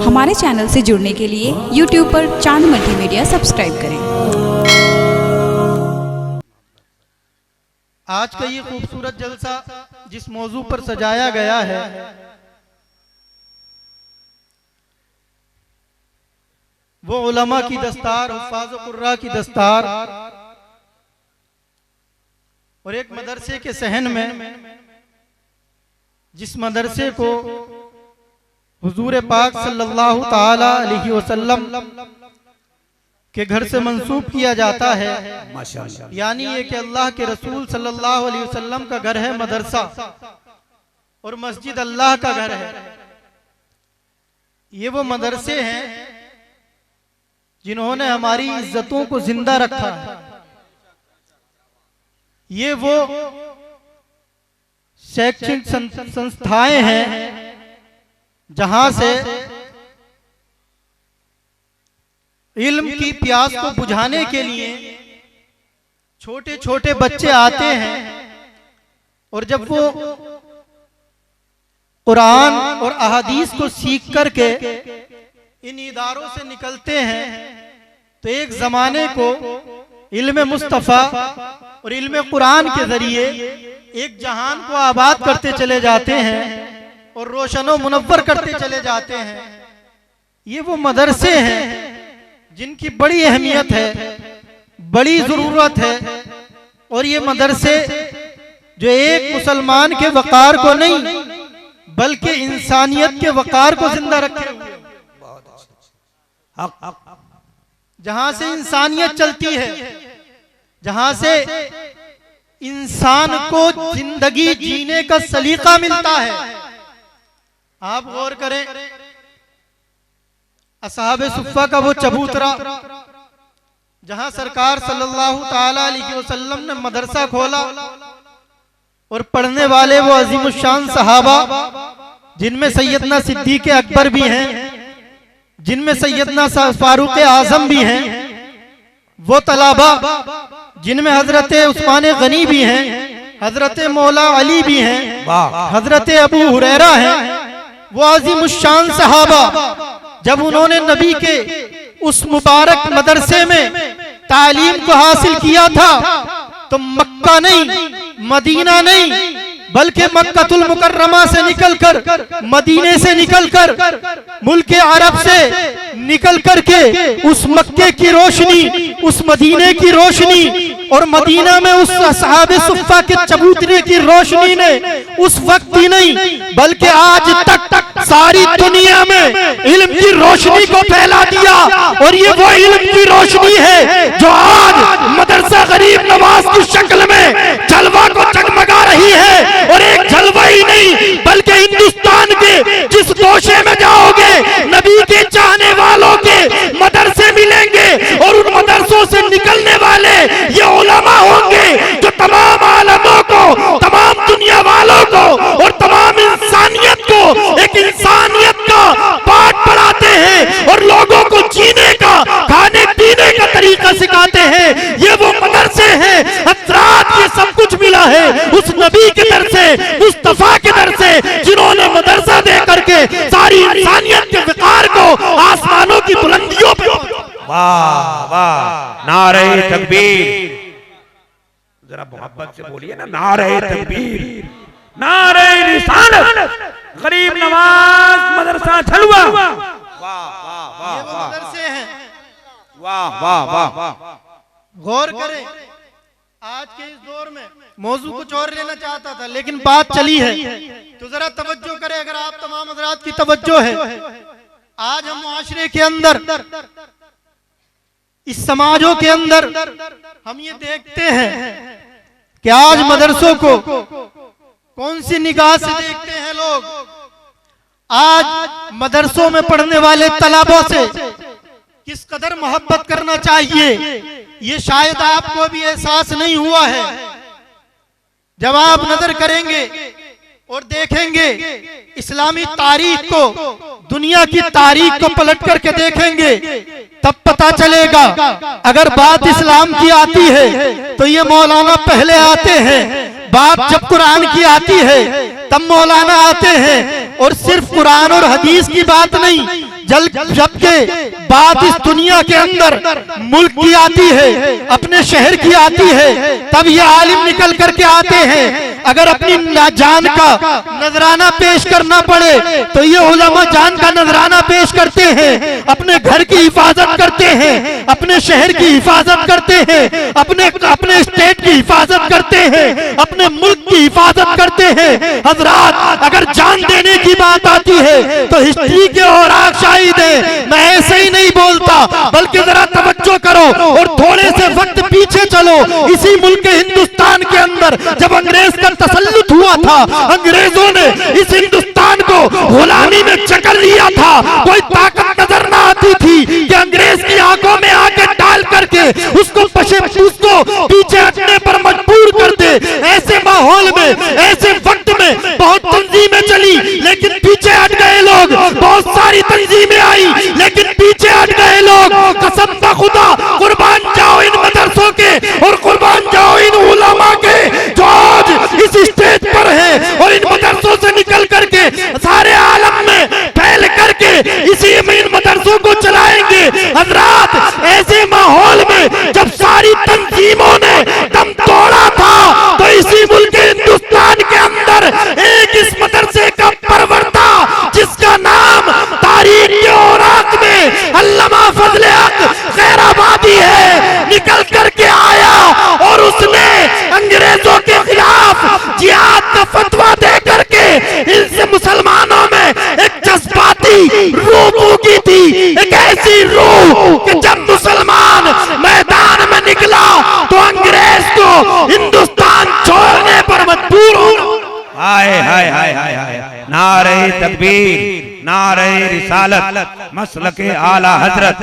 हमारे चैनल से जुड़ने के लिए YouTube पर चांद मल्टीमीडिया सब्सक्राइब करें। आज का ये खूबसूरत जलसा जिस मौजू पर सजाया गया है वो उलमा की दस्तार, हुफ़ाज़ कुर्रा की दस्तार और एक मदरसे के सहन में, जिस मदरसे को हुजूर पाक सल्लल्लाहु ताला अलैहि वसल्लम के घर से मंसूब किया जाता है। माशाअल्लाह। यानी ये कि अल्लाह के रसूल सल्लल्लाहु अलैहि वसल्लम का घर है मदरसा और मस्जिद अल्लाह का घर है। ये वो मदरसे हैं जिन्होंने हमारी इज्जतों को जिंदा रखा है। ये वो शैक्षणिक संस्थाएं हैं जहां से इल्म की प्यास को बुझाने के लिए छोटे छोटे बच्चे आते हैं और जब वो कुरान और अहादीस को सीख करके इन इदारों से निकलते हैं तो एक जमाने को इल्म मुस्तफ़ा और इल्म कुरान के जरिए एक जहान को आबाद करते चले जाते हैं और रोशनो मुनव्वर करते चले जाते हैं। ये वो मदरसे हैं जिनकी बड़ी अहमियत है, बड़ी जरूरत है और ये मदरसे जो एक मुसलमान के वकार को नहीं बल्कि इंसानियत के वकार को जिंदा रखे हुए, जहां से इंसानियत चलती है, जहां से इंसान को जिंदगी जीने का सलीका मिलता है। आप गौर करें, असहाबे सुफ़्फ़ा का वो चबूतरा जहां सरकार सल्लल्लाहु ताला अलैहि वसल्लम ने मदरसा खोला और पढ़ने वाले वो अज़ीमुश्शान सहाबा जिनमें सैयदना सिद्दीक़ अकबर भी हैं, जिनमें सैयदना फारूक आज़म भी हैं, वो तलाबा जिनमें हजरत उस्मान गनी भी हैं, हजरत मौला अली भी हैं, हजरत अबू हुरैरा हैं, वो अज़ीमुश्शान सहाबा जब उन्होंने नबी के उस मुबारक मदरसे में तालीम को हासिल किया था तो मक्का नहीं, मदीना नहीं बल्कि मक्कतुल मुकर्रमा से निकलकर, मदीने से निकलकर, मुल्क अरब से निकल करके उस मक्के की रोशनी, उस मदीने की रोशनी और मदीना में उस असहाबे सुफ़्फ़ा के चबूतरे की रोशनी ने उस वक्त ही नहीं बल्कि आज तक सारी दुनिया में इल्म की रोशनी को फैला दिया। और ये वो इल्म की रोशनी है जो आज मदरसा गरीब नवाज की शक्ल में जलवा को जगमगा रही है। और एक जलवा ही नहीं बल्कि हिंदुस्तान के जिस गोशे में जाओगे नबी के चाहने वालों के मदरसे मिलेंगे और उन मदरसों से निकलने वाले ये उलमा होंगे जो तमाम आलमों को, तमाम दुनिया वालों को और तमाम इंसानियत को एक इंसानियत का पाठ पढ़ाते हैं और लोगों को जीने का, खाने पीने का तरीका सिखाते हैं। ये वो मदरसे हैं, हज़रात ये सब कुछ मिला है उस नबी के दर से, मुस्तफा के दर से, जिन्होंने मदरसा दे करके सारी इंसानियत के विकार को आसमानों की बुलंदियों पे। वाह वाह, नारे तकबीर, जरा मोहब्बत से बोलिए ना, नारे तकबीर, नारे रिसालत, गरीब नवाज मदरसा झलवा। वाह वाह वाह, ये वो मदरसे हैं। वाह वाह वाह वाह। गौर करें, आज के इस दौर में मौजू कुछ और लेना चाहता था लेकिन बात चली है तो जरा तवज्जो करें। अगर आप तमाम हज़रात की तवज्जो है, आज हम मुआशरे के अंदर, इस समाजों के अंदर हम ये देखते हैं कि आज मदरसों को कौन सी निगाह से देखते हैं लोग। आज मदरसों में पढ़ने वाले तलाबों से किस कदर मोहब्बत करना चाहिए ये शायद आपको भी एहसास नहीं हुआ है। जब आप नजर करेंगे और देखेंगे इस्लामी तारीख को, दुनिया की तारीख को पलट करके देखेंगे तब पता चलेगा अगर बात इस्लाम की आती है तो ये मौलाना पहले आते हैं, बात जब कुरान की आती है तब मौलाना आते हैं। और सिर्फ कुरान और हदीस की बात नहीं, जबकि बात इस दुनिया के अंदर मुल्क की आती है, अपने शहर की आती है, तब ये आलिम निकल करके आते हैं। अगर अपनी जान का नजराना पेश करना पड़े तो ये उलमा जान का नजराना पेश करते हैं, अपने घर की हिफाजत करते हैं, अपने शहर की हिफाजत करते हैं, अपने स्टेट की हिफाजत करते हैं, अपने मुल्क की हिफाजत करते हैं। हजरात, अगर जान देने की बात आती है तो हिस्ट्री के और शाही दे। मैं ऐसे ही नहीं बोलता, बल्कि जरा तवज्जो करो और थोड़े से वक्त पीछे चलो। इसी मुल्क हिंदुस्तान के अंदर जब अंग्रेज का तसल्लुत हुआ था, अंग्रेजों ने इस हिंदुस्तान को गुलामी में जकड़ लिया था। कोई ताकत नजर ना आती थी कि अंग्रेज की आंखों में आके डाल करके उसको पीछे हटने पर मजबूर कर दे। ऐसे माहौल में, ऐसे वक्त में बहुत तंजीमें चली, लेकिन पीछे हट गए लोग। बहुत सारी तंजीमें आई, लेकिन पीछे हट गए लोग। कसम खुदा, कुर्बान जाओ इन मदरसों के और कुर्बान जाओ इन उलमा के जो आज इस स्टेज पर है और इन मदरसों से निकल करके सारे आलम में फैल करके इसी इन मदरसों को चलाएंगे। हजरात, ऐसे माहौल में जब सारी तंजीमों ने दम तोड़ा था तो इसी मुल्क हिंदुस्तान के अंदर एक इस मदरसे का परवर था जिसका नाम तारीख के औराक में अल्लामा फजले हक खैराबादी है। निकल करके आया और उसने अंग्रेजों के खिलाफ जिहाद का फतवा दे करके इनसे मुसलमानों में एक जज्बाती रूह फूकी थी, एक ऐसी रूह कि जब मुसलमान मैदान में निकला तो अंग्रेज को हिंदुस्तान छोड़ने पर मजबूर हो। हाय हाय हाय हाय हाय, नारे तकबीर, नारे रिसालत, मसलके आला हजरत,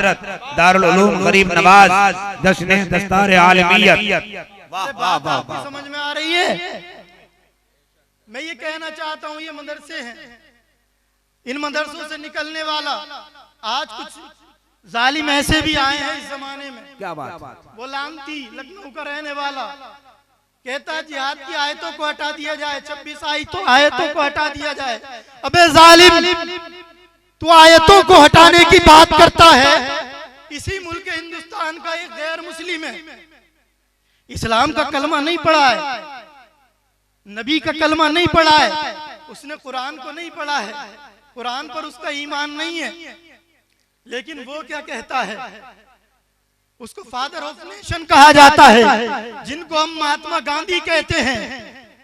दारुल उलूम गरीब नवाज, जश्न दस्तार आलमियत। वाह वाह वाह वाह, समझ में आ रही है? मैं ये कहना चाहता हूँ, ये मदरसे हैं, इन मदरसों से निकलने वाला आज कुछ जालिम ऐसे भी आए हैं इस जमाने में। क्या बात? वो लानती लखनऊ का रहने वाला कहता है जिहाद की आयतों को हटा दिया जाए, 26 आयतों को हटा दिया जाए। अबे जालिम, तू आयतों को हटाने की बात करता है। इसी मुल्क हिंदुस्तान का एक गैर मुस्लिम है, इस्लाम का कलमा नहीं पढ़ा है, नबी का कलमा नहीं पढ़ा है, उसने कुरान को नहीं पढ़ा है, कुरान पर उसका ईमान नहीं है, लेकिन वो क्या कहता है? उसको फादर ऑफ नेशन कहा जाता है। जिनको हम महात्मा गांधी कहते हैं,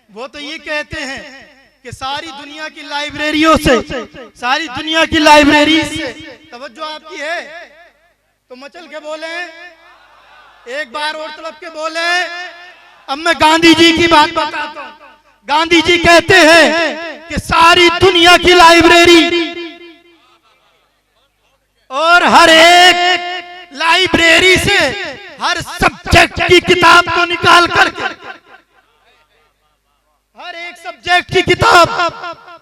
वो तो ये कहते हैं कि सारी दुनिया की लाइब्रेरियों से, सारी दुनिया की लाइब्रेरी से तवज्जो आपकी है तो मचल के बोले, एक बार और तड़प के बोले। अब मैं गांधी जी की बात बताता हूँ। गांधी जी कहते हैं कि सारी दुनिया की लाइब्रेरी और हर एक लाइब्रेरी से हर सब्जेक्ट की किताब को निकाल करके, हर एक सब्जेक्ट की किताब,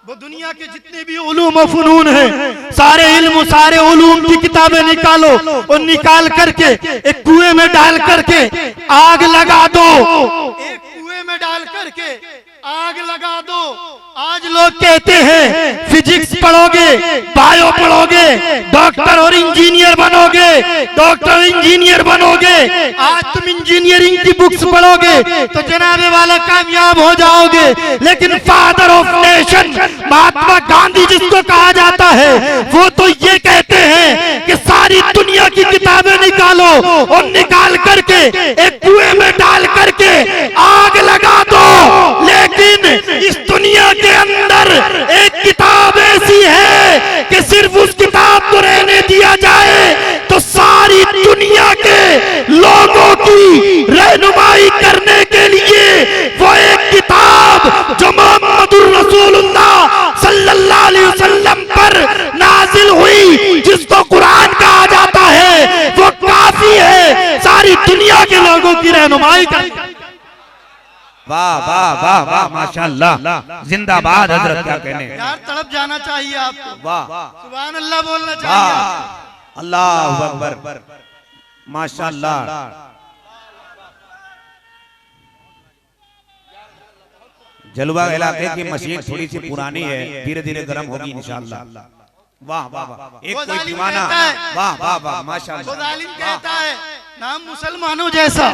वो दुनिया के जितने भी उलूम और फुनून हैं, सारे इल्म, सारे उलूम की किताबें निकालो और निकाल करके एक कुएं में डाल करके आग लगा दो। एक कुएं में डाल करके आग लगा दो। आज लोग कहते हैं फिजिक्स पढ़ोगे, बायो पढ़ोगे, डॉक्टर और इंजीनियर बनोगे, डॉक्टर इंजीनियर बनोगे। आज तुम इंजीनियरिंग की बुक्स पढ़ोगे तो जनाबे वाला कामयाब हो जाओगे, लेकिन father of nation Mahatma Gandhi जिसको कहा जाता है, वो तो ये कहते हैं कि सारी दुनिया की किताबें निकालो और निकाल करके एक कुएं में डाल करके आग लगा दो। लेकिन इस दुनिया के अंदर एक किताब ऐसी है कि सिर्फ उस किताब को रहने दिया जाए तो सारी दुनिया के लोगों की रहनुमाई करने के लिए वो एक किताब जो मोहम्मदुर रसूलुल्लाह सल्लल्लाहु अलैहि वसल्लम पर नाजिल हुई, जिसको कुरान कहा जाता है, वो काफी है सारी दुनिया के लोगों की रहनुमाई करने। वाह वाह वाह वाह, माशाअल्लाह, जिंदाबाद हजरत। क्या कहने यार, तड़प जाना चाहिए आपको। वाह, सुभान अल्लाह बोलना चाहिए। अल्लाहु अकबर, माशाअल्लाह। जलवा इलाके की मशीन थोड़ी सी पुरानी है, धीरे धीरे गर्म होगी इंशाअल्लाह। वाह वाह वाह, एक वो कोई जालिम दीवाना, कहता है, वाह वाह वाह, माशाअल्लाह। वो जालिम कहता है नाम मुसलमानों जैसा,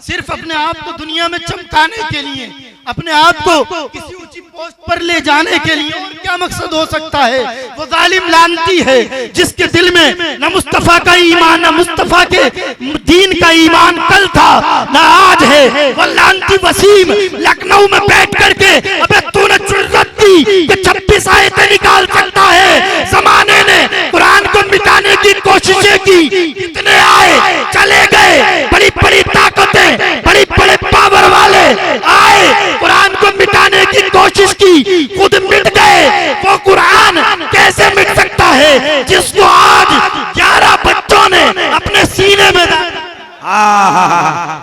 सिर्फ अपने आप को दुनिया में चमकाने के लिए, अपने आप को किसी ऊंची पोस्ट पर ले जाने के लिए, और क्या मकसद हो सकता है? वो जालिम लानती है जिसके दिल में न मुस्तफा का ईमान, न मुस्तफा के दीन का ईमान कल था न आज है। वो लानती वसीम लखनऊ में बैठ करके, अबे तूने जुर्रत दी कि 26 आयतें निकाल सकता है। जमाने ने कुरान को मिटाने की कोशिशें की, कितने आए चले गए, बड़ी बड़ी ताकतें, बड़ी बड़े पावर वाले आए, कुरान को मिटाने की कोशिश की, खुद मिट गए। वो कुरान कैसे मिट सकता है जिसको आज 11 बच्चों ने अपने सीने में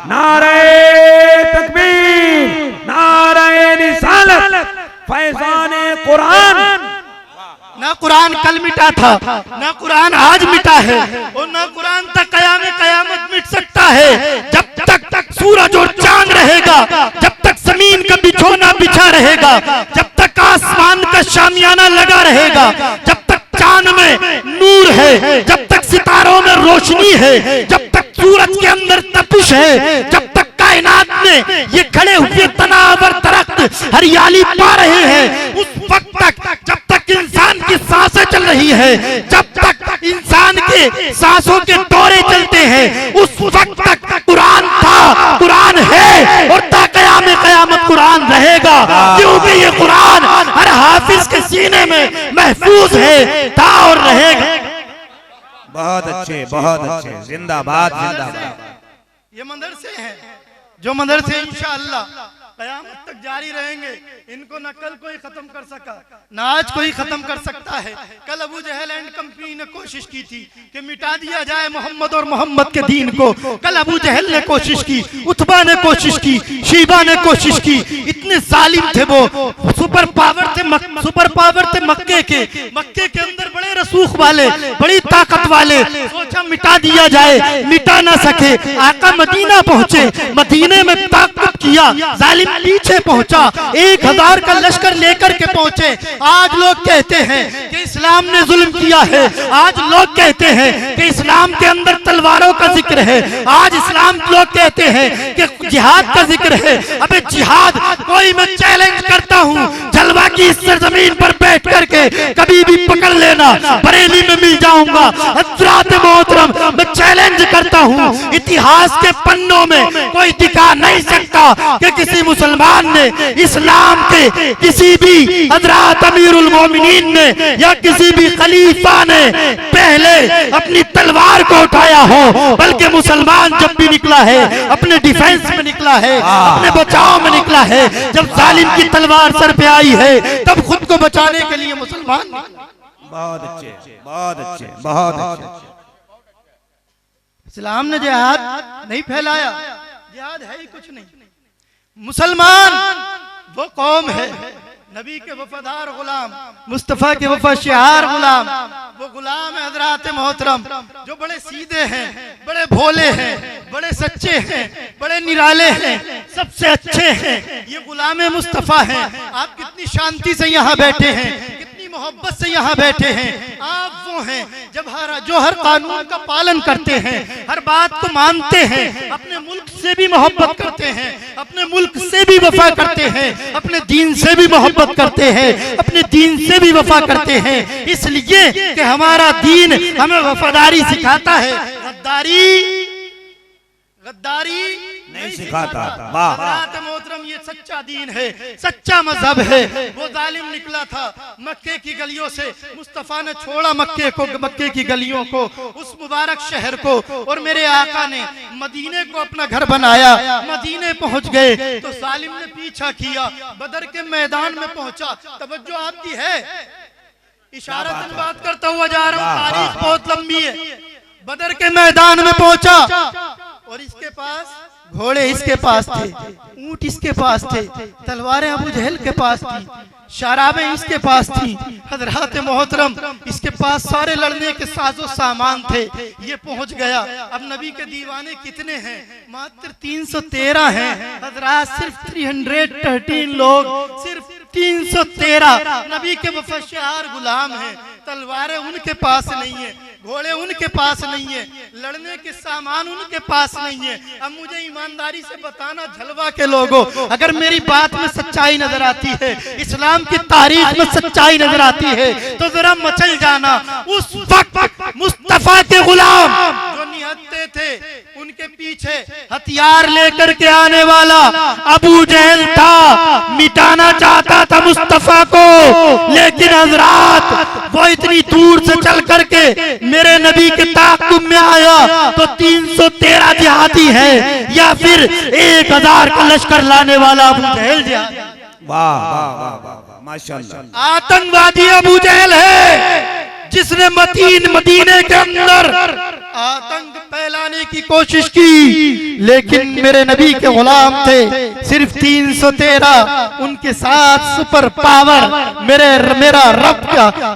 नारे तकबीर, नारे रिसालत, फैज़ाने कुरान। ना कुरान कल मिटा था, ना कुरान आज मिटा है, और ना कुरान तक कयामत मिट सकता है। जब तक सूरज और चांद रहेगा, जब तक जमीन का बिछोना बिछा रहेगा, जब तक आसमान का शामियाना लगा रहेगा, जब तक चांद में नूर है, जब तक सितारों में रोशनी है, जब तक सूरज के अंदर तपिश है, जब तक कायनात में ये खड़े हुए तनावर दरख्त हरियाली पा रहे हैं, उस वक्त तक, जब तक इंसान की सांसें चल रही है, जब तक इंसान के सांसों के दौरे चलते हैं, उस वक्त तक कुरान था, कुरान है, और ता कयामत कुरान रहेगा, क्योंकि ये कुरान हर हाफिज के सीने में महफूज है, था और रहेगा। बहुत अच्छे, बहुत अच्छे, जिंदाबाद जिंदाबाद। ये मदरसे हैं जो मदरसे इंशाअल्लाह कयामत तक जारी रहेंगे। इनको न कल कोई खत्म कर सका, न आज कोई खत्म कर सकता है। कल अबू जहल एंड कंपनी ने कोशिश की थी कि मिटा दिया जाए मोहम्मद और मोहम्मद के दीन को। कल अबू जहल ने कोशिश की, उतबा ने कोशिश की, शीबा ने कोशिश की। इतने जालिम थे वो, सुपर पावर थे मक्के के अंदर बड़े रसूख वाले, बड़ी ताकत वाले। सोचा मिटा दिया जाए, मिटा ना सके। आका मदीना पहुंचे, मदीने में ताकत किया, जालिम पीछे पहुंचा, 1000 का लश्कर लेकर के पहुंचे। आज लोग कहते हैं कि इस्लाम ने जुल्म किया है, आज लोग कहते हैं कि इस्लाम के अंदर तलवारों का जिक्र है, आज इस्लाम लोग कहते हैं कि जिहाद का जिक्र है। अबे जिहाद कोई, मैं चैलेंज करता हूं, जलवा की इस सरजमीन पर बैठ करके कभी भी पकड़ लेना, बरेली में मिल जाऊंगा। हज़रात मोहतरम, मैं चैलेंज करता हूं, इतिहास के पन्नों में कोई दिखा नहीं सकता कि किसी मुसलमान ने, इस्लाम के किसी भी हज़रत अमीरुल मोमिनीन ने या किसी भी खलीफा ने पहले अपनी तलवार को उठाया हो, बल्कि मुसलमान जब भी निकला है अपने डिफेंस में निकला है, अपने बचाव में निकला है। जब जालिम की तलवार सर पे आई है, तब खुद को बचाने के लिए मुसलमान। बहुत अच्छे, बहुत अच्छे, बहुत अच्छे। इस्लाम ने जिहाद नहीं फैलाया, जिहाद है ही कुछ नहीं। मुसलमान वो कौम है, नबी के वफादार गुलाम, मुस्तफा के वफा शियार गुलाम। वो गुलाम है हज़रात मोहतरम जो बड़े सीधे हैं, बड़े भोले हैं, बड़े सच्चे हैं, बड़े निराले हैं, सबसे अच्छे हैं। ये गुलाम मुस्तफा हैं। आप कितनी शांति से यहाँ बैठे हैं, कितनी मोहब्बत से यहाँ बैठे हैं। आप वो हैं जो हर कानून का पालन करते हैं, हर बात को मानते हैं, अपने मुल्क से भी मोहब्बत करते हैं, अपने मुल्क से भी वफा करते हैं, अपने दीन से भी मोहब्बत करते हैं, अपने दीन से भी वफा करते हैं। इसलिए कि हमारा दीन हमें वफादारी सिखाता है, गद्दारी नहीं सिखाता। हज़रात मोहतरम, ये सच्चा दीन है, सच्चा मजहब है। वो जालिम निकला था मक्के की गलियों से, मुस्तफा ने छोड़ा मक्के की गलियों को, उस मुबारक शहर को, और मेरे आका ने मदीने को अपना घर बनाया। मदीने पहुंच गए तो जालिम ने पीछा किया, बदर के मैदान में पहुंचा। तवज्जो आपकी है, इशारतन बात करता हुआ जा रहा हूं, तारीख बहुत लंबी है। बदर के मैदान में पहुंचा और इसके पास घोड़े, इसके पास थे ऊंट, इसके पास थे तलवारें, अबू जहल के पास थी, शराबें इसके पास थी। हज़रात मोहतरम, इसके पास सारे लड़ने के साजो सामान थे। ये पहुंच गया। अब नबी के दीवाने कितने हैं? मात्र 313 हैं। हज़रात सिर्फ 313 लोग, सिर्फ 313 नबी के वफादार गुलाम हैं। तलवारें उनके पास नहीं है, घोड़े उनके पास नहीं है, लड़ने के सामान उनके पास नहीं है। अब मुझे ईमानदारी से बताना झलवा के लोगों, अगर मेरी बात में सच्चाई नजर आती है, इस्लाम की तारीख में सच्चाई नजर आती है, तो जरा मचल जाना। उस वक्त मुस्तफा के गुलाम जो निहत्ते थे, उनके पीछे हथियार लेकर के आने वाला अबू जहल था। मिटाना चाहता था मुस्तफा को, लेकिन हजरात वो इतनी दूर से चल करके मेरे नबी के ताक़ुब में आया तो 313 जिहादी है या फिर 1000 का लश्कर लाने वाला अबू जहल जिहादी। वाह वाह वाह वाह, माशाअल्लाह। आतंकवादी अबू जहल है जिसने मदीने के अंदर आतंक फैलाने की कोशिश की, लेकिन मेरे नबी के गुलाम थे सिर्फ 313। उनके साथ सुपर पावर मेरा रब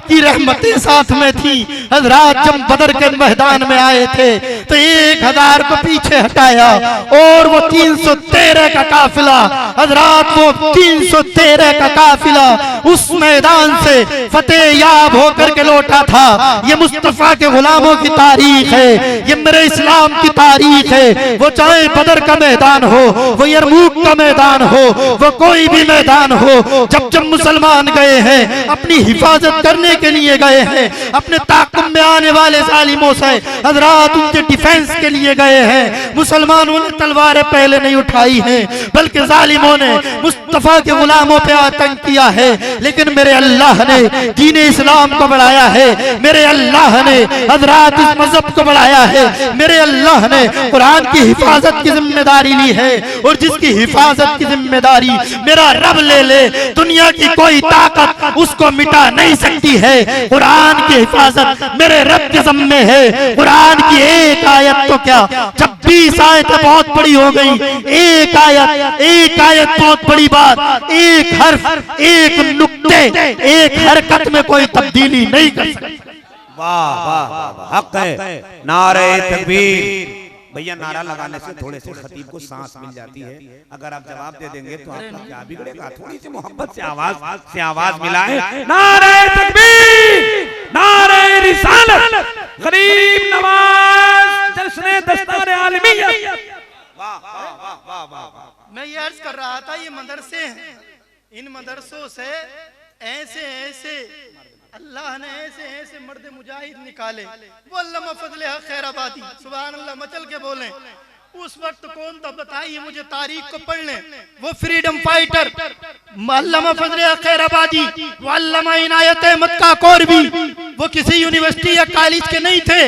की रहमतें साथ में थी। हजरात जब बदर के मैदान में आए थे तो 1000 को पीछे हटाया और वो 313 का काफिला, हजरात वो 313 का काफिला उस मैदान से फतेह याब होकर के लौटा था। ये मुस्तफा के गुलामों की तारीख है, ये मेरे इस्लाम की तारीख है। वो चाहे बदर का मैदान हो, वो यरमूक का मैदान हो, वो कोई भी मैदान हो, जब जब मुसलमान गए हैं अपनी हिफाजत करने के लिए गए हैं, अपने ताक़ुब में आने वाले जालिमों से हजरात उनके डिफेंस के लिए गए हैं। मुसलमानों ने तलवारें पहले नहीं उठाई हैं, बल्कि जालिमों ने मुस्तफा के गुलामों पे आतंक किया है। लेकिन मेरे अल्लाह ने दीन इस्लाम को बढ़ाया है, मेरे अल्लाह ने हजरात इस मजहब को बढ़ाया है, मेरे अल्लाह ने कुरान की हिफाजत की जिम्मेदारी ली है। और जिसकी हिफाजत की जिम्मेदारी मेरा रब ले ले, दुनिया की कोई ताकत उसको मिटा नहीं सकती है। कुरान की हिफाजत मेरे रब के ज़िम्मे है। कुरान की एक आयत तो क्या, जब 20 आयतें बहुत बड़ी हो गई, एक आयत बहुत बड़ी बात, एक हर्फ, एक नुक्ते, एक हरकत में कोई तब्दीली नहीं कर सकती। वाह वाह वाह, हक है। नारे तकबीर। भैया नारा लगाने से थोड़े से खतीब को सांस मिल जाती है, अगर आप जवाब दे देंगे तो आपका क्या बिगड़ेगा। थोड़ी सी मोहब्बत से आवाज मिलाएं। नारे तकबीर, नारे रिसालत, गरीब नवाज जश्न दस्तार आलमियत। वाह वाह वाह वाह वाह। मैं ये अर्ज कर रहा था, ये मदरसे हैं, इन मदरसों से ऐसे ऐसे अल्लाह ने ऐसे ऐसे मर्द मुजाहिद निकाले। वो अल्लामा फजले हक खैराबादी, सुभान अल्लाह, मचल के बोले। उस वक्त कौन था बताइए मुझे, तारीख को पढ़ लें। वो फ्रीडम फाइटर अल्लामा फजले हक खैराबादी, वो अल्लामा इनायत अहमद काकोर भी, वो किसी यूनिवर्सिटी या कॉलेज के नहीं थे,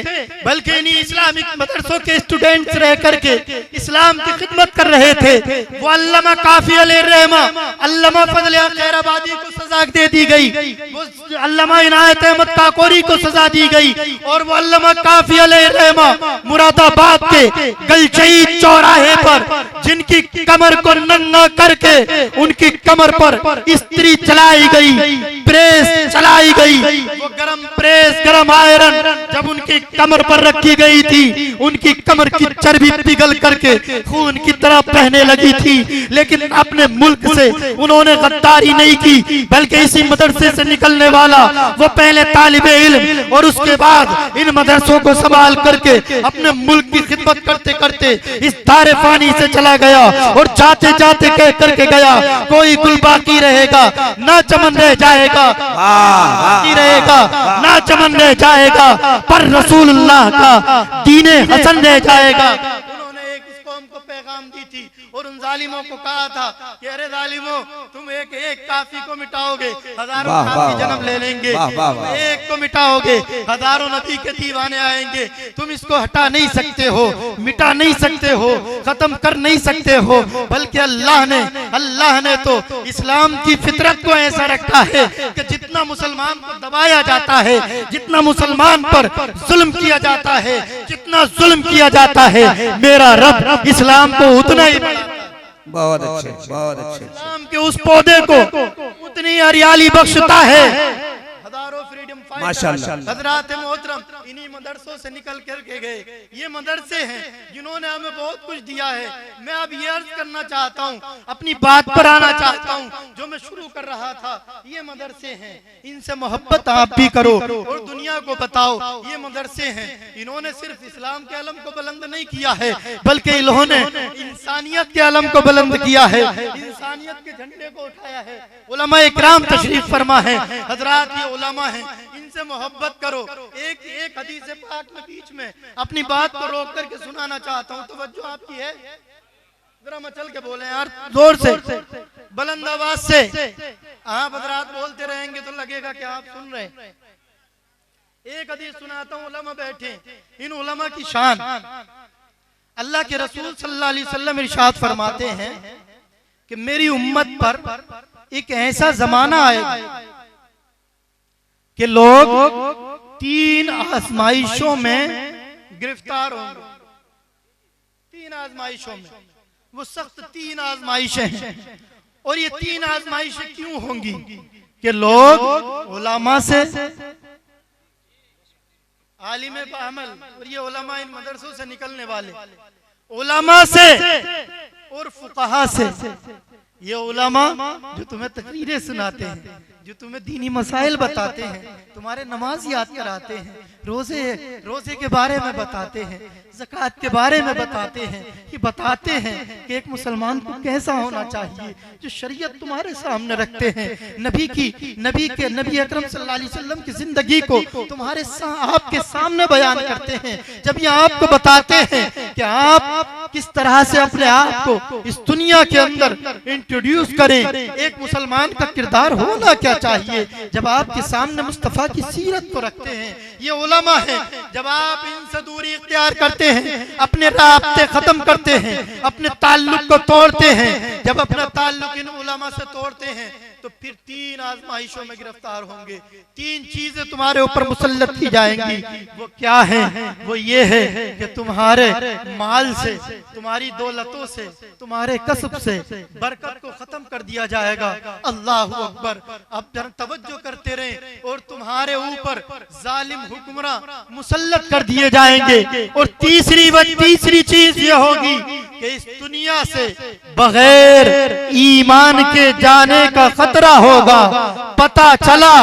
बल्कि इन्हीं इस्लामिक मदरसों के स्टूडेंट्स रह करके इस्लाम की खिदमत कर रहे थे। वो अल्लामा काफी अलैहिर्रहमा अल्लामा फजले हक खैराबादी को सजा दे दी गई, वो अल्लामा इनायत अहमद काकोरी को सजा दी गई, और वो अल्लामा काफी अलैहिर्रहमा मुरादाबाद के गलशई चौराहे पर जिनकी कमर को नंगा करके उनकी कमर पर इस्त्री चलाई गई, प्रेस चलाई गई। वो गरम प्रेस, गरम आयरन जब उनकी कमर पर रखी गई थी, उनकी कमर की चर्बी पिघल करके खून की तरह बहने लगी थी। लेकिन अपने मुल्क से उन्होंने गद्दारी नहीं की, बल्कि इसी मदरसे से निकलने वाला वो पहले तालिबे इल्म और उसके बाद इन मदरसों को संभाल करके अपने मुल्क की खिदमत करते करते इस दारे फानी से चला गया। और जाते जाते कह करके गया, कोई गुल बाकी रहेगा ना चमन रह जाएगा, बाकी रहेगा ना चमन रह जाएगा, पर रसूलुल्लाह का दीने हसन रह जाएगा। उन्होंने एक इस कौम को पैगाम दी थी और उन जालिमों को कहा था कि अरे जालिमों, तुम एक एक काफी को मिटाओगे, हजारों काफी जन्म ले लेंगे, एक को मिटाओगे, हजारों नबी के दीवाने आएंगे, तुम इसको हटा नहीं सकते हो, मिटा नहीं सकते हो, खत्म कर नहीं सकते हो। बल्कि अल्लाह ने तो इस्लाम की फितरत को ऐसा रखा है कि जितना मुसलमान को दबाया जाता है, जितना मुसलमान पर जुल्म किया जाता है, जितना जुल्म किया जाता है, मेरा रब इस्लाम को उतना ही बहुत अच्छे, बहुत अच्छे। इस्लाम के उस पौधे को उतनी हरियाली बख्शता है। हजारों फ्रीडम माशाअल्लाह। हजरात मोहतरम इन्हीं मदरसों से निकल करके गए। ये मदरसे हैं जिन्होंने हमें बहुत कुछ दिया है। मैं अब ये अर्ज करना चाहता हूँ, अपनी बात पर आना चाहता हूँ, जो मैं शुरू कर रहा था। ये मदरसे हैं, इनसे मोहब्बत आप भी करो और दुनिया को बताओ ये मदरसे हैं। इन्होंने सिर्फ इस्लाम के अलम को बुलंद नहीं किया है, बल्कि इन्होंने इंसानियत के अलम को बुलंद किया है, इंसानियत के झंडे को उठाया है। उलमा इकराम तशरीफ फरमा है। हजरात ये उलमा हैं, इनसे मोहब्बत करो। एक हदीस पाक में बीच में अपनी बात को रोक करके सुनाना चाहता हूँ, तवज्जो आपकी है, जरा मचल के बोले यार, जोर से, बुलंद आवाज से। आप हजरात बोलते रहेंगे तो लगेगा कि आप सुन रहे। एक हदीस सुनाता हूँ, उलमा बैठे। इन उलमा की शान, अल्लाह के रसूल सल्लल्लाहु अलैहि वसल्लम इरशाद फरमाते हैं कि मेरी उम्मत पर एक ऐसा जमाना आएगा कि लोग 3 आजमाइशों में गिरफ्तार होंगे। 3 आजमाइशों में, वो सख्त 3 आजमाइशें हैं। और ये 3 आजमाइशें क्यों होंगी कि लोग उलमा से, आलिम बामल, और ये उलमा इन मदरसों से निकलने वाले उलमा से और फुकहा से, ये उलमा जो तुम्हें तकरीरें सुनाते हैं, जो तुम्हें दीनी मसाइल बताते हैं, तुम्हारे नमाज याद कराते हैं, रोजे के बारे में बताते हैं, ज़कात के बारे में बताते हैं, कि बताते हैं कि एक मुसलमान को कैसा होना चाहिए, जो शरीयत तुम्हारे सामने रखते हैं, नबी अकरम सल्लल्लाहु अलैहि वसल्लम की जिंदगी को तुम्हारे आपके सामने बयान करते हैं। जब ये आपको बताते हैं कि आप किस तरह से अपने आप को इस दुनिया के अंदर इंट्रोड्यूस करें, एक मुसलमान का किरदार होना क्या चाहिए, जब आपके सामने मुस्तफा की सीरत को रखते हैं, ये उलमा है। जब आप इनसे दूरी इख्तियार करते हैं, अपने राब्ते खत्म करते हैं, अपने ताल्लुक को तोड़ते हैं, जब अपना ताल्लुक इन उलमा से तोड़ते हैं, तो फिर 3 आजमाइशों में गिरफ्तार होंगे। 3 चीजें तुम्हारे ऊपर मुसल्लत की जाएंगी। वो क्या है? वो ये है कि तुम्हारे माल से, तुम्हारी दौलतों से, तुम्हारे कसब से बरकत को खत्म कर दिया जाएगा। अल्लाह अकबर। अब जरा तवज्जो करते रहे। और तुम्हारे ऊपर जालिम हुक्मरान मुसल्लत कर दिए जाएंगे। और तीसरी चीज ये होगी कि इस दुनिया से बगैर ईमान के जाने का खतरा होगा। पता चला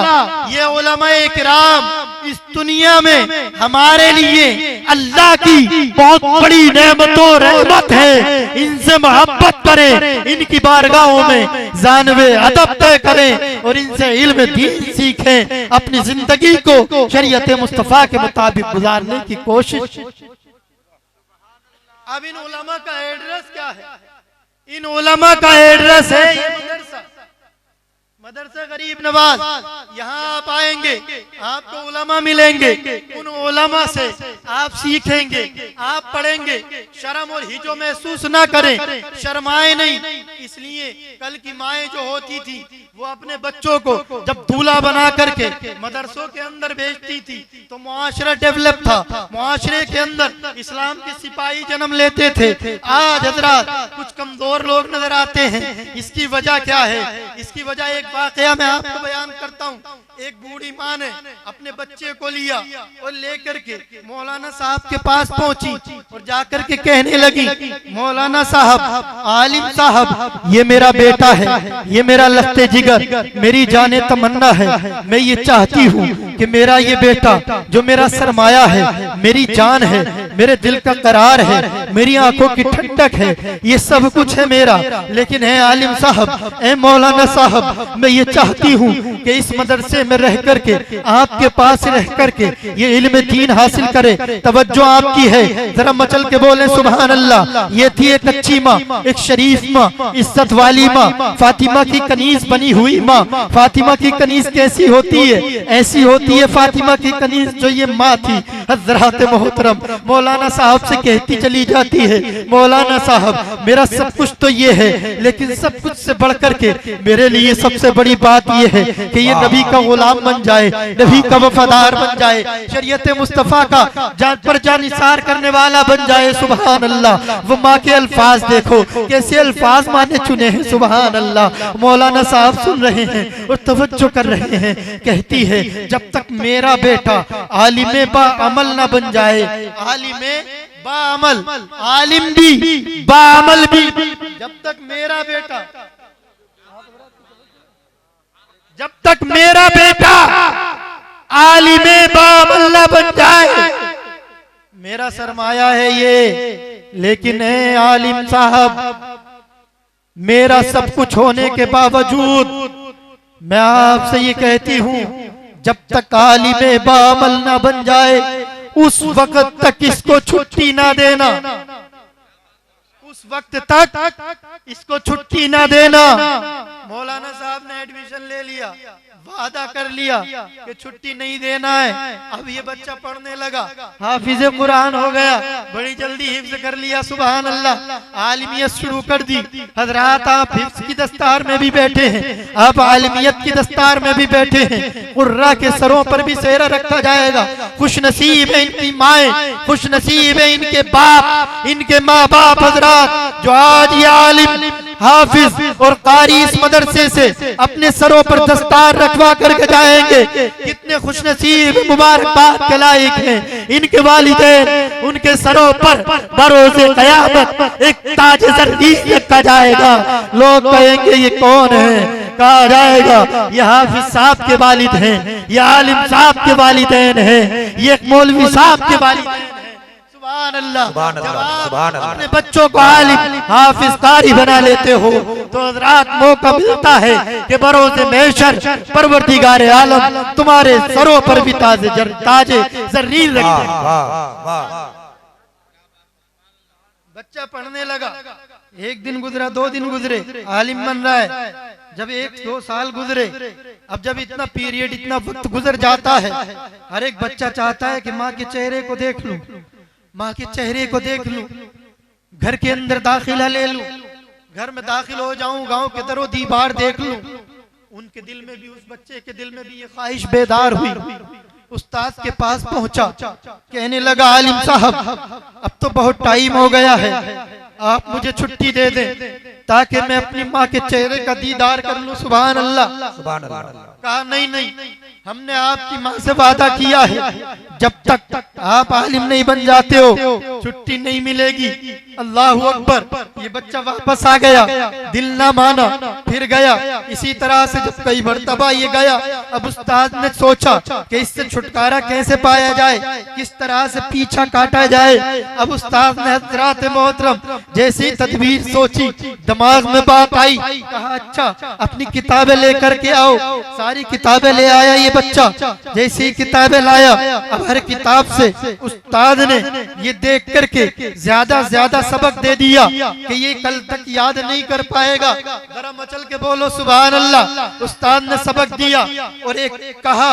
ये उलमाए किराम इस दुनिया में हमारे लिए अल्लाह की बहुत बड़ी नेमतों रहमत है। इनसे मोहब्बत करें, इनकी बारगाहों में जानवे अदब तय करें और इनसे इल्म दीन सीखें, अपनी जिंदगी को शरीयत मुस्तफा के मुताबिक गुजारने की कोशिश। अब इन उलमा का एड्रेस क्या है? इन उलमा का एड्रेस है ये मदरसा गरीब नवाज। यहाँ आप आएंगे, आपको उलमा मिलेंगे, उन उलमा से आप सीखेंगे, आप पढ़ेंगे। शर्म और हिजो महसूस ना करें, शर्माए नहीं। इसलिए कल की माएँ जो होती थी वो अपने बच्चों को जब दूल्हा बना करके मदरसों के अंदर भेजती थी तो मुआशरा डेवलप था, मुआशरे के अंदर इस्लाम के सिपाही जन्म लेते थे। आज हजरात कुछ कमजोर लोग नजर आते हैं। इसकी वजह क्या है? इसकी वजह एक वाकया मैं आपको बयान करता हूँ। एक बूढ़ी माँ ने अपने बच्चे को लिया और लेकर के मौलाना साहब के पास पहुंची और जाकर के कहने लगी, मौलाना साहब, आलिम साहब, ये मेरा बेटा है, ये मेरा लख्ते जिगर, मेरी जाने तमन्ना है। मैं ये चाहती हूँ कि मेरा ये बेटा जो मेरा सरमाया है, मेरी जान है, मेरे दिल का करार है, मेरी आंखों की ठंडक है, ये सब कुछ है मेरा। लेकिन है आलिम साहब, ए मौलाना साहब, मैं ये चाहती हूँ कि इस मदरसे में रह करके, आपके पास रह करके ये इल्म दीन हासिल करे। तवज्जो आपकी है, जरा मचल के बोले सुभान अल्लाह। ये थी एक अच्छी माँ, एक शरीफ माँ, इज्जत वाली माँ, फातिमा की कनीज बनी हुई माँ। फातिमा की कनीज कैसी होती है? ऐसी होती है फातिमा की कनीज जो ये माँ थी। हजरात मोहतरम मौलाना साहब से कहती चली जा जाती है, मौलाना साहब मेरा सब कुछ तो ये है, लेकिन सब कुछ से बढ़कर के मेरे लिए सबसे बड़ी बात ये है कि ये नबी का गुलाम बन जाए, नबी का वफादार बन जाए, शरीयत मुस्तफा का जान पर जान निसार करने वाला बन जाए। सुभान अल्लाह। वो माँ के अल्फाज देखो कैसे अल्फाज माने चुने हैं। सुभान अल्लाह। मौलाना साहब सुन रहे हैं और तवज्जो कर रहे हैं। कहती है जब तक मेरा बेटा आलिमे बा अमल ना बन जाए, आलिमे बा अमल, आलिम भी बा अमल भी, जब तक मेरा बेटा, जब तक मेरा बेटा आलिमे बा अमल ना बन जाए, मेरा सरमाया है ये। लेकिन है आलिम साहब, मेरा सब कुछ होने के बावजूद मैं आपसे ये कहती हूँ, जब तक आलिमे बामल ना बन जाए उस वक्त तक इसको छुट्टी ना देना, उस वक्त तक इसको छुट्टी ना देना। मौलाना साहब ने एडमिशन ले लिया, वादा कर लिया कि छुट्टी नहीं देना है। अब ये बच्चा पढ़ने लगा, हाफिज कुरान हो गया, बड़ी जल्दी हिफ्ज कर लिया। सुभान अल्लाह। आलिमियत शुरू कर दी। हजरात आप हिफ्ज की दस्तार में भी बैठे हैं, आप आलिमियत की दस्तार में भी बैठे हैं। कुर्रा के सरों पर भी सेहरा रखा जाएगा। खुश नसीब है इनकी माएँ, खुश नसीब है इनके बाप, इनके माँ बाप हजरात जो आज ये आलिम हाफिज और कारी इस मदरसे से अपने सरों पर दस्तार रखवा करके जाएंगे। कितने खुशनसीब मुबारकबाद के लायक हैं इनके वालिदैन। उनके सरों पर बरोज़े क़यामत एक ताज ज़रदीर रखा जाएगा। लोग कहेंगे ये कौन है? कहा जाएगा ये हाफिज साहब के वालिद हैं, ये आलिम साहब के वालिदैन हैं, ये मौलवी साहब के वालिदैन हैं। सुभान अल्लाह। जब आप अपने बच्चों को आलिम हाफिज कारी बना लेते हो तो हज़रात मौका मिलता है कि बरोज़े महशर परवरदिगार आलम तुम्हारे सरों पर भी ताजे ज़र्रीर रखते हैं। बच्चा पढ़ने लगा, एक दिन गुजरा, 2 दिन गुजरे, आलिम बन रहा है। जब 1-2 साल गुजरे, अब जब इतना पीरियड, इतना वक्त गुजर जाता है, हर एक बच्चा चाहता है कि माँ के चेहरे को देख लूं, माँ के चेहरे को देख लूं, घर के अंदर दाखिला ले लूं, घर में दाखिल हो जाऊं, गांव के दरो दीवार देख लूं। उनके दिल में भी, उस बच्चे के दिल में भी ये ख्वाहिश बेदार हुई। उस्ताद के पास पहुंचा, कहने लगा आलिम साहब अब तो बहुत टाइम हो गया है, आप मुझे छुट्टी दे दें ताकि मैं अपनी माँ के चेहरे का दीदार कर लूं। सुभान अल्लाह। सुभान अल्लाह। कहा नहीं नहीं, हमने आपकी माँ से वादा किया है जब तक आप आलिम नहीं बन जाते हो छुट्टी नहीं मिलेगी। अल्लाहु अकबर। ये बच्चा वापस आ गया, दिल ना माना, फिर गया। इसी तरह से जब कई मर्तबा ये गया, अब उस्ताद ने सोचा कि इससे छुटकारा कैसे पाया जाए, किस तरह से पीछा काटा जाए। अब उस्ताद ने हज़रात मोहतरम जैसी तदबीर सोची, दिमाग में बात आई, कहा अच्छा अपनी किताबें लेकर के आओ। सारी किताबें ले आया ये बच्चा। जैसे ही किताबें लाया, अब हर किताब से उस्ताद ने ये देख करके ज्यादा ज्यादा सबक दे दिया कि ये कल तक याद नहीं कर पाएगा। जरा मचल के बोलो सुभान अल्लाह। उस्ताद ने सबक दिया और एक कहा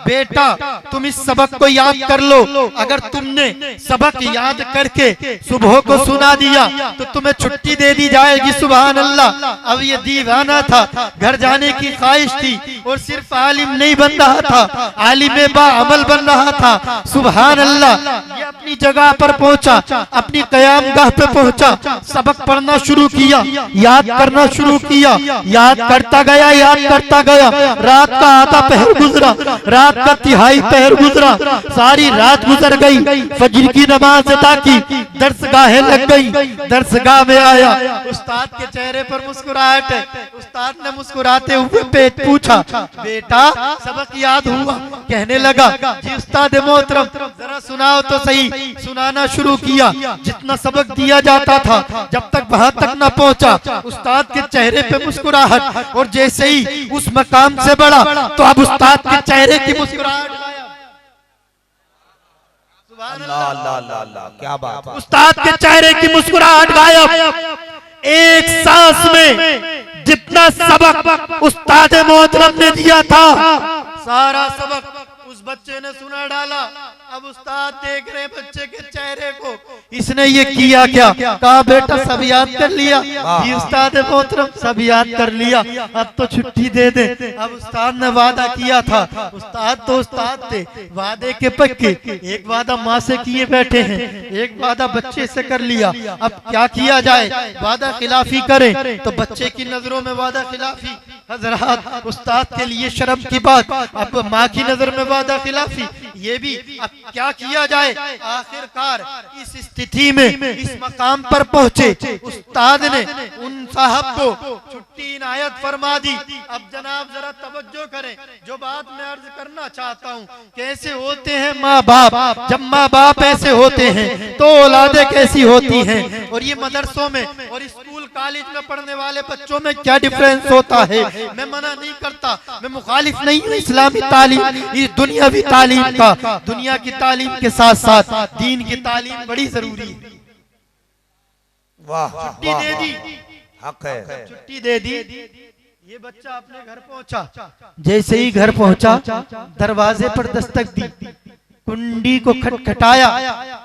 बेटा तुम इस सबक को याद कर लो, अगर तुमने सबक याद करके सुबह को सुना दिया तो तुम्हें छुट्टी दे दी जाएगी। सुभान अल्लाह। अब ये दीवाना था, घर जाने की ख्वाहिश थी और सिर्फ आलिम नहीं बन रहा था, आलिम बा अमल बन रहा था। सुभान अल्लाह। ये अपनी जगह पर पहुंचा, अपनी कयामगाह पे पहुंचा, सबक पढ़ना शुरू किया, याद करना शुरू किया, याद करता गया, याद करता गया। रात का आधा पहर गुजरा, रात का तिहाई पहर गुजरा, सारी रात गुजर गई। फजर की नमाज अदा की, दर्सगाहें लग गई, दर्सगाह में आया, उस्ताद के चेहरे पर मुस्कुराहट है। उस्ताद ने मुस्कुराते हुए पेट पूछा बेटा सबक याद हुआ? कहने लगा जी उस्ताद मोहतरम जरा सुनाओ तो सही। सुनाना शुरू किया, जितना सबक दिया जाता था जब तक वहां तक न पहुंचा, उस्ताद के चेहरे पे मुस्कुराहट, और जैसे ही उस मकाम से बढ़ा तो अब उस्ताद के चेहरे की मुस्कुराहट गायब। अल्लाह क्या बात है। उस्ताद के चेहरे की मुस्कुराहट गायब। एक सांस में जितना सबक उस्ताद मोहतरम ने दिया था, सारा सबक उस बच्चे ने सुना डाला। अब उस्ताद देख रहे बच्चे के चेहरे को, इसने ये किया क्या? कहा बेटा सब याद कर लिया। ये उस्ताद मोहतरम सब याद कर लिया, अब तो छुट्टी दे दे। अब उस्ताद ने वादा किया था, उस्ताद तो उस्ताद थे, वादे के पक्के। एक वादा माँ से किए बैठे हैं, एक वादा बच्चे से कर लिया। अब क्या किया जाए? वादा खिलाफी करें तो बच्चे की नजरों में वादा खिलाफी, हजरात उस्ताद के लिए शर्म की बात। अब माँ की नजर में वादा खिलाफी, ये भी। अब क्या किया जाए? आखिरकार इस स्थिति में इस मकाम पर पहुंचे, उस्ताद ने उन साहब को छुट्टी इनायत फरमा दी। अब जनाब जरा तवज्जो करें, जो बात मैं अर्ज करना चाहता हूँ, कैसे होते हैं माँ बाप। जब माँ बाप ऐसे होते हैं तो औलादे कैसी होती हैं। और ये मदरसों में और स्कूल कॉलेज में पढ़ने वाले बच्चों में क्या डिफरेंस होता है। मैं मना नहीं करता, मैं मुखालिफ नहीं हूँ इस्लामी तालीम, इस दुनियावी तालीम का। दुनिया की तालीम के साथ साथ दीन की तालीम बड़ी जरूरी है। वाह, छुट्टी दे दी, हक है, छुट्टी दे दी। ये बच्चा अपने घर पहुंचा, जैसे ही घर पहुंचा दरवाजे पर दस्तक दी, कुंडी को खटखटाया।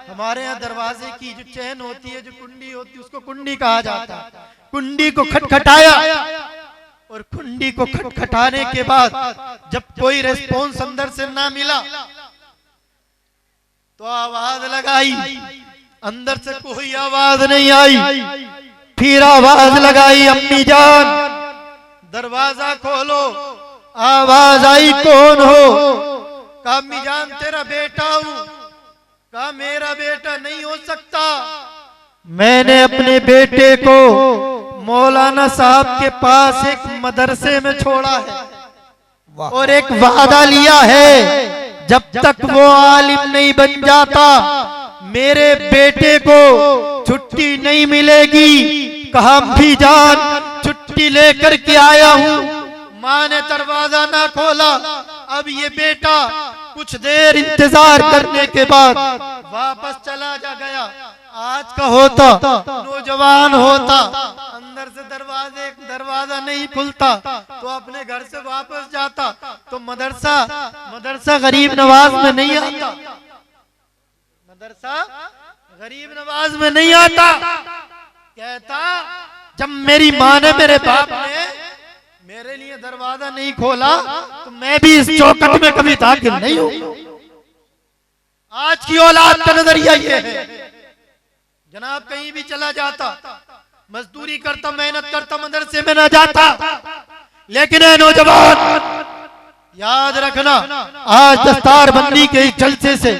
हमारे यहाँ दरवाजे की जो चैन होती है, जो कुंडी होती है, उसको कुंडी कहा जाता है। कुंडी को खटखटाया और कुंडी को खटखटाने के बाद जब कोई रेस्पॉन्स अंदर से ना मिला तो आवाज लगाई, अंदर से कोई आवाज नहीं आई। फिर आवाज लगाई, अम्मी जान दरवाजा खोलो। आवाज आई, कौन हो? कहा अम्मी जान तेरा बेटा हूं। कहा मेरा बेटा नहीं हो सकता, मैंने अपने बेटे को मौलाना साहब के पास एक मदरसे में छोड़ा है और एक वादा लिया है, जब तक वो आलिम नहीं बन जाता मेरे बेटे को छुट्टी नहीं मिलेगी। कहा अम्मी जान छुट्टी लेकर के आया हूँ। माँ ने दरवाजा ना खोला। अब ये बेटा कुछ देर इंतजार करने के बाद वापस चला गया। आज का होता नौजवान होता, अंदर से दरवाजा नहीं खुलता तो अपने घर से वापस जाता तो मदरसा गरीब नवाज में नहीं आता, मदरसा गरीब नवाज में नहीं आता। कहता जब मेरी माँ ने, मेरे बाप ने मेरे लिए दरवाजा नहीं खोला तो मैं भी इस चौखट में कभी दाखिल नहीं हूं। आज की औलाद का नजरिया ये है, जनाब कहीं भी चला जाता, मजदूरी करता, मेहनत करता, मदरसे में ना जाता। लेकिन ए नौजवान याद रखना, आज दस्तार बंदी के इस जलसे से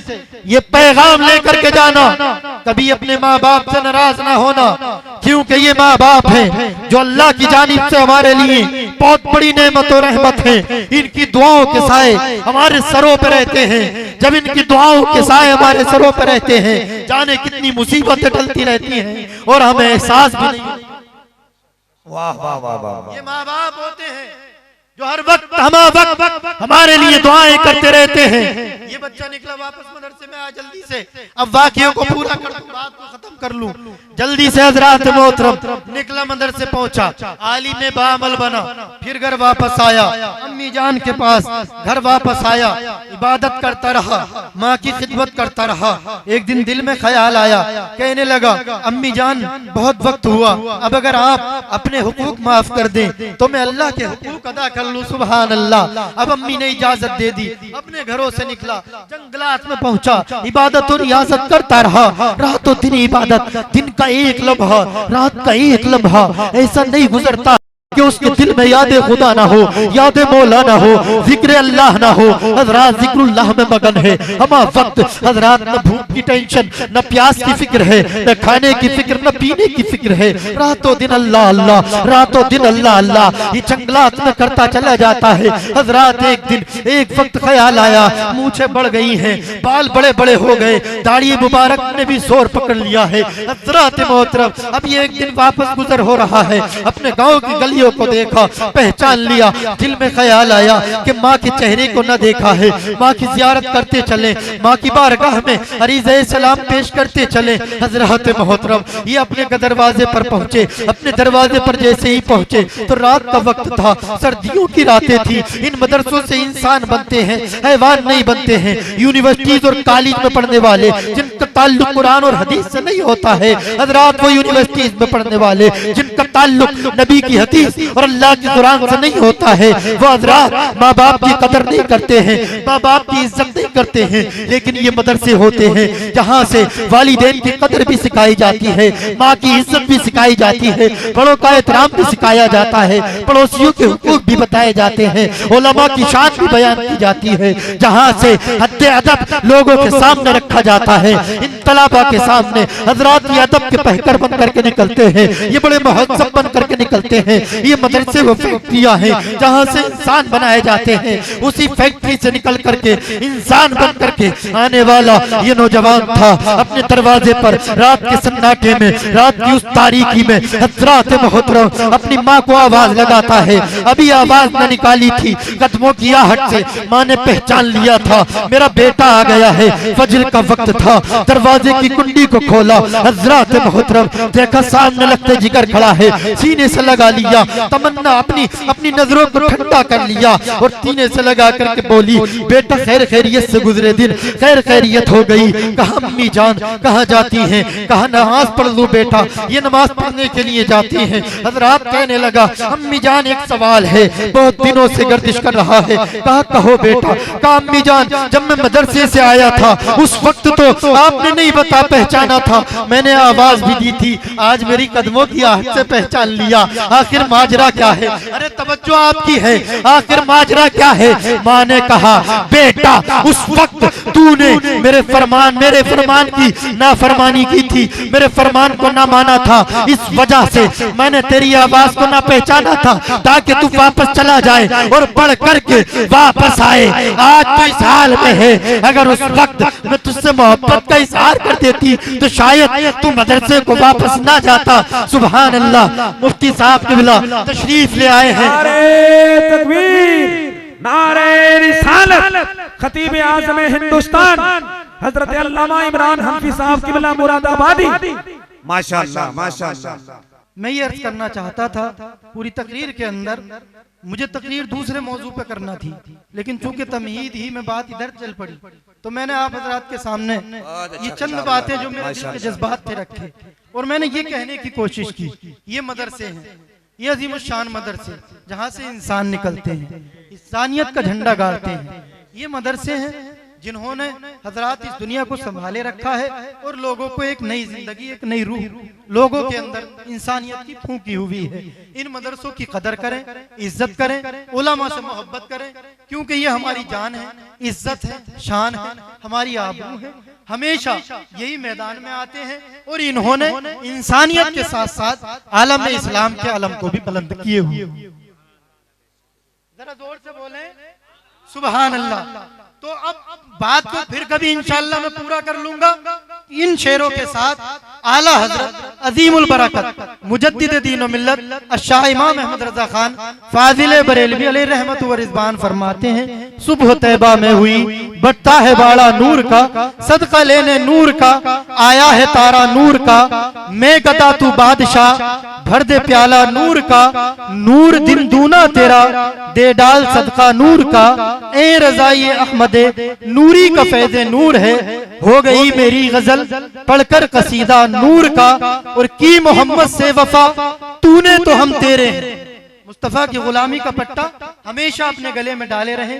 ये पैगाम लेकर के जाना, कभी अपने माँ बाप से नाराज ना होना, क्योंकि ये माँ बाप हैं जो अल्लाह की जानिब से हमारे लिए बहुत बड़ी नेमत और रहमत है। इनकी दुआओं के साए हमारे सरों पर रहते हैं। जब इनकी दुआओं के साए हमारे सरों पर रहते हैं, जाने कितनी मुसीबतें टलती रहती हैं और हमें एहसास भी नहीं। वाह वाह वाह वाह। ये माँ बाप होते हैं जो हर वक्त हमारे लिए दुआएं करते रहते हैं। ये बच्चा निकला वापस मदरसे में, आ जल्दी से अब वाक़ियों को पूरा कर दूं, बात को खत्म कर लूं जल्दी से। हजरात मोहतरम निकला, मदरसे पहुंचा, आलिम में बाअमल बना, फिर घर वापस आया, अम्मी जान के पास घर वापस आया, इबादत करता रहा, माँ की खिदमत करता रहा। एक दिन दिल में ख्याल आया, कहने लगा अम्मी जान बहुत वक्त हुआ, अब अगर आप अपने हुकूक माफ कर दें तो मैं अल्लाह के हुकूक अदा कर लूं। सुभान अल्लाह। अब अम्मी ने इजाजत दे दी, अपने घरों से निकला, जंगलात में पहुंचा, इबादत और रियाजत करता रहा। रातों दिन इबादत, दिन का एक लम्हा, रात का एक लम्हा ऐसा नहीं गुजरता कि उसके दिल में याद खुदा ना हो, याद मौला ना हो, जिक्र अल्लाह ना हो। हजरात जिक्रुल्लाह में मगन है हमा वक्त। हजरात न भूख की टेंशन, न प्यास की फिक्र है, न खाने की फिक्र, न पीने की फिक्र है। रातों दिन अल्लाह अल्लाह, रातों दिन अल्लाह अल्लाह, ये जंगलात में करता चला जाता है। हजरात एक दिन एक वक्त ख्याल आया, मूछें बढ़ गई हैं, बाल बड़े बड़े हो गए, दाढ़ी मुबारक ने भी जोर पकड़ लिया है। हजरात मोहतरम अब ये एक दिन वापस गुजर हो रहा है, अपने गाँव की गलियों वालियों को देखा, पहचान लिया, दिल में ख्याल आया कि माँ के चेहरे को न देखा है, माँ की जियारत करते चले, माँ की बारगाह में अरीज़े सलाम पेश करते चले। हजरत मोहतरम ये अपने दरवाजे पर पहुंचे। अपने दरवाजे पर जैसे ही पहुंचे तो रात का वक्त था, सर्दियों की रातें थी। इन मदरसों से इंसान बनते हैं, हैवान नहीं बनते हैं। यूनिवर्सिटीज और कॉलेज में पढ़ने वाले जिनका ताल्लुक कुरान और हदीस से नहीं होता है, हजरात वो यूनिवर्सिटीज में पढ़ने वाले जिनका ताल्लुक नबी की हदीस और अल्लाह की कुरान से नहीं होता है, वो हजरात माँ बाप की कदर नहीं करते हैं, माँ बाप की इज्जत नहीं करते हैं। लेकिन ये मदरसे होते हैं जहाँ से वालिदैन की कदर भी सिखाई जाती है, माँ की इज्जत भी सिखाई जाती है, बड़ों का एहतराम भी सिखाया जाता है, पड़ोसियों के हुकूक भी बताए जाते हैं, उलमा की शान भी बयान की जाती है। जहाँ से हद अदब लोगों के सामने रखा जाता है, इन तलाबा के सामने हजरात ये अदब के पहकर बन करके निकलते हैं, ये बड़े महत्सब बन करके निकलते हैं। ये मदरसे वो फैक्ट्रियाँ हैं जहाँ से इंसान बनाए जाते हैं। उसी फैक्ट्री से निकल करके इंसान बन करके आने वाला ये नौजवान था। अपने दरवाजे पर रात के सन्नाटे में, रात की उस तारीकी में हजरात मोहतरम अपनी माँ को आवाज लगाता है। अभी आवाज न निकाली थी, कदमों की आहट से माँ ने पहचान लिया था, मेरा बेटा आ गया है। फजर का वक्त था, दरवाजे की कुंडी को खोला, हजरात मोहतरम देखा सामने लगते जिगर खड़ा है, सीने से लगा लिया, तमन्ना अपनी नजरों को ठंडा कर लिया और सीने से लगा करके बोली, बेटा खैर खैरियत से गुजरे दिन, खैर खैरियत हो गई। कहा अम्मी जान कहाँ जाती हैं? कहा नमाज पढ़ लो बेटा। ये नमाज पढ़ने के लिए जाती हैं। हजरात कहने लगा अम्मी जान एक सवाल है, बहुत दिनों से गर्दिश कर रहा है। कहा कहो बेटा। कहा अम्मी जान जब मैं मदरसे से आया था उस वक्त तो आपने नहीं बता पहचाना था, मैंने आवाज भी दी थी, आज मेरी कदमों की आहट से पहचान लिया, आखिर माजरा क्या है? अरे तवज्जो आपकी है, आखिर माजरा क्या है? माँ ने कहा बेटा उस वक्त तूने मेरे फरमान की नाफरमानी की थी, मेरे फरमान को ना माना था, इस वजह से मैंने तेरी आवाज को ना पहचाना था ताकि तू वापस चला जाए और पढ़ करके वापस आए। आज तो इस हाल में है, अगर उस वक्त मैं तुझसे मोहब्बत का इजहार कर देती तो शायद तू मदरसे को वापस ना जाता। सुभान अल्लाह। मुफ्ती साहब किबला तशरीफ ले आए हैं। नारे तकबीर, नारे रिसालत, खतीब आज़म हिंदुस्तान हजरत अल्लामा इमरान हनफी साहब किबला मुरादाबादी। माशाअल्लाह माशाअल्लाह। मैं ये अर्ज करना चाहता था, पूरी तकरीर के अंदर मुझे तकरीर दूसरे मौजू पे करना थी, लेकिन चूंकि तमहीद ही में बात इधर चल पड़ी तो मैंने आप हजरात के सामने ये चंद बातें जो मेरे दिल के जज्बात थे रखे और मैंने ये कहने की कोशिश की। ये मदरसे हैं, ये अजीम शान मदरसे जहाँ से इंसान निकलते हैं, इंसानियत का झंडा गाड़ते हैं। ये मदरसे हैं जिन्होंने हजरात इस दुनिया को संभाले रखा है और लोगों को एक नई जिंदगी, एक नई रूह लोगों के अंदर इंसानियत की फूंकी हुई है। इन मदरसों की कदर करें, इज्जत करें, उलमा से मोहब्बत करें, क्योंकि ये हमारी जान है, इज्जत है, शान है, हमारी आबरू है। हमेशा यही मैदान में आते हैं और इन्होंने इंसानियत के साथ साथ आलम इस्लाम के आलम को भी बुलंद किए हुए। जरा जोर से बोलें सुभान अल्लाह। तो अब बात को फिर कभी इंशाअल्लाह मैं पूरा कर लूंगा इन शेरों के साथ। आला हजरत अजीमुल बरकत मुजद्दिद दीन व मिल्लत शाह इमाम अहमद रजा खान फाजिल बरेलवी अलैहि रहमत व रिजवान फरमाते हैं, सुबह तैबा में हुई बढ़ता है बाड़ा नूर का, सदका लेने नूर का आया है तारा नूर का, मैं गदा तू बादशाह भर दे प्याला नूर का, नूर दिन दूना तेरा दे डाल सदका नूर का, ए रज़ाई अहमदे नूरी का फैज़े नूर है, हो गई मेरी गजल पढ़कर कसीदा नूर का, और की मोहम्मद से वफा तूने तो हम तेरे। मुस्तफा की गुलामी का पट्टा हमेशा अपने गले में डाले रहे।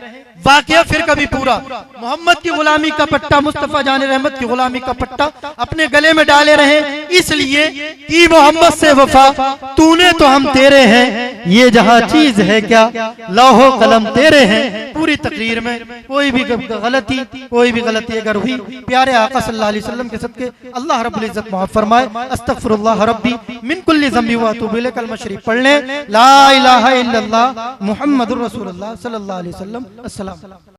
वाकया फिर कभी पूरा मोहम्मद की गुलामी का पट्टा, मुस्तफा जान रहमत की गुलामी का पट्टा अपने गले में डाले रहे, इसलिए कि मोहम्मद से वफा तूने तो हम तेरे हैं, ये जहां चीज है क्या लौहो कलम तेरे हैं। पूरी तकरीर में कोई भी गलती अगर हुई, प्यारे आका सल्लल्लाहु अलैहि वसल्लम के सदके अल्लाह रब्बुल इज्जत माफ फरमाए। अस्तगफिरुल्लाह रब्बी मिन कुल्ली ज़ंबी व अतूबु इलैह। कलमा शरीफ पढ़ लें, ला इलाहा इल्लल्लाह मुहम्मदुर रसूलुल्लाह सल्लल्लाहु अलैहि वसल्लम। अस्सलाम।